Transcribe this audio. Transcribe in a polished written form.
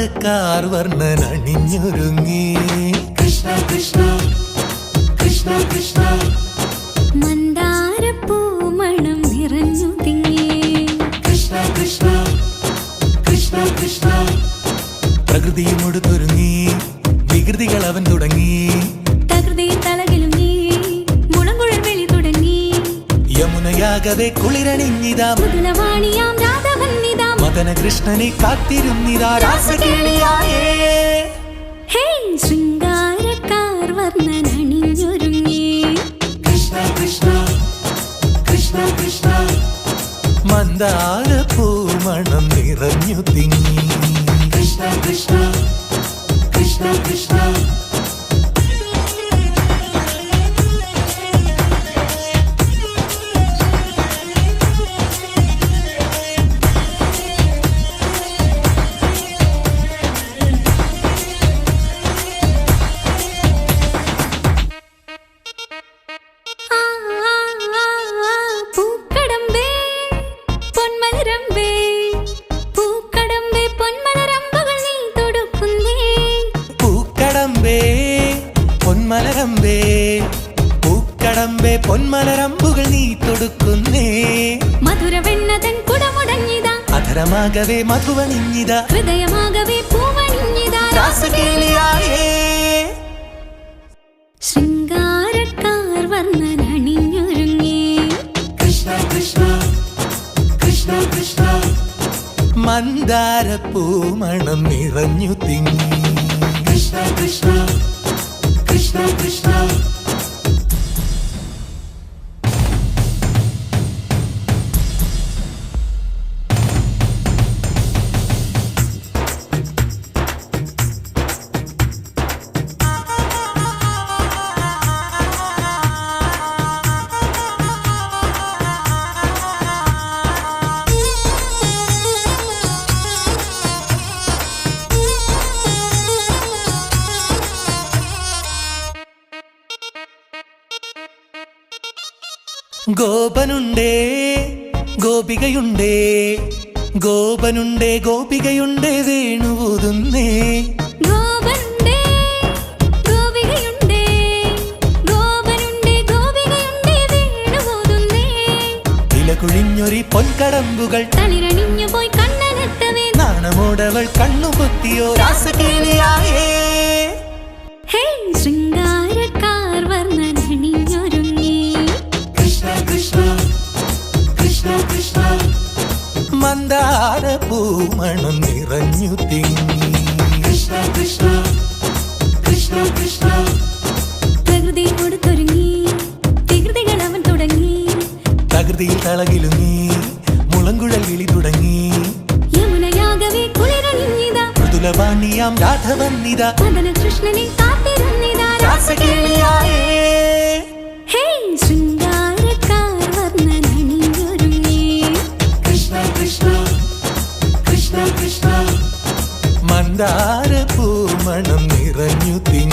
മന്ദാരക്കാർ വർണ്ണൻ അണിഞ്ഞൊരുങ്ങി. കൃഷ്ണ കൃഷ്ണ കൃഷ്ണ കൃഷ്ണ മന്ദാരപ്പൂമണം നിറഞ്ഞു തിങ്ങി. കൃഷ്ണ കൃഷ്ണ കൃഷ്ണ കൃഷ്ണ പ്രകൃതിയും ഒടുത്തൊരുങ്ങി, വികൃതികൾ അവൻ തുടങ്ങി. തകൃതിയിൽ തലകിലുങ്ങി, മുളങ്കുഴൽ വിളി തുടങ്ങി. യമുനയാകവെ കുളിരണിഞ്ഞിതാ, മുതലവാണിയാം രാധവന്നിതാ. മദന കൃഷ്ണനെ കാത്തിരുന്നിതാ രാസകേളിയായേ. ഹേ ശൃംഗാരക്കാർ വർണ്ണൻ അണിഞ്ഞൊരുങ്ങി. കൃഷ്ണ കൃഷ്ണ കൃഷ്ണ കൃഷ്ണ മന്ദാരപ്പൂമണം നിറഞ്ഞു തിങ്ങി. കൃഷ്ണ കൃഷ്ണ കൃഷ്ണ കൃഷ്ണ ആ, ആ, ആ, ആ, പൂക്കടമ്പേ, പൊന്മലരമ്പേ, പൂക്കടമ്പേ, പൊന്മലരമ്പുകൾ നീ തൊടുക്കുന്നേ. പൂക്കടമ്പേ പൊന്മലരമ്പേ, പൂക്കടമ്പേ പൊന്മലരമ്പുകൾ നീ തൊടുക്കുന്നേ. മധുരവെണ്ണതൻ കുടമുടങ്ങിതാ, അധരമാകവേ മധുവണിഞ്ഞിതാ, ഹൃദയമാകവേ പൂവണിഞ്ഞിതാ. രാസകേളിയായേ. ശൃംഗാരക്കാർ വർണ്ണൻ അണിഞ്ഞൊരുങ്ങി. കൃഷ്ണ കൃഷ്ണ കൃഷ്ണ കൃഷ്ണ മന്ദാരപ്പൂമണം നിറഞ്ഞു തിങ്ങി. കൃഷ്ണ കൃഷ്ണ കൃഷ്ണ കൃഷ്ണ ഗോപനുണ്ടേ ഗോപികയുണ്ടേ, ഗോപനുണ്ടേ ഗോപികയുണ്ടേ വേണുവൂതുന്നേ. ഗോപനുണ്ടേ, ഗോപികയുണ്ടേ, ഗോപനുണ്ടേ, ഗോപികയുണ്ടേ വേണുപോതുന്നേ. ഇലകുഴിഞ്ഞൊരി പൊൻകടമ്പുകൾ തളിരണിഞ്ഞു പോയി കണ്ണനെത്തവേ. നാണമോടവൾ കണ്ണുപൊത്തിയോ രാസകേളിയായേ. ഹേ ശൃംഗാരക്കാർ വർണ്ണൻ അണിഞ്ഞൊരുങ്ങി. കൃഷ്ണ കൃഷ്ണ കൃഷ്ണ കൃഷ്ണ മന്ദാരപ്പൂമണം നിറഞ്ഞു തിങ്ങി. കൃഷ്ണ കൃഷ്ണ കൃഷ്ണ കൃഷ്ണ പ്രകൃതി കൊടുത്തൊരുങ്ങി, വികൃതികൾ അവൻ തുടങ്ങി. തകൃതിയിൽ തളകിലുങ്ങി, മുളങ്കുഴൽ വിളി തുടങ്ങി. യമുനയാകവേ കുളിരണിഞ്ഞിതാ, മൃദുലവാണിയാം രാധവന്നിതാ, മദന കൃഷ്ണനെ കാത്തിരുന്നിതാ. രാസകേളിയായേ. ഹേ ശൃംഗാരക്കാർ വർണ്ണൻ അണിഞ്ഞൊരുങ്ങി. കൃഷ്ണ കൃഷ്ണ കൃഷ്ണ കൃഷ്ണ മന്ദാരപ്പൂമണം നിറഞ്ഞു തിങ്ങി.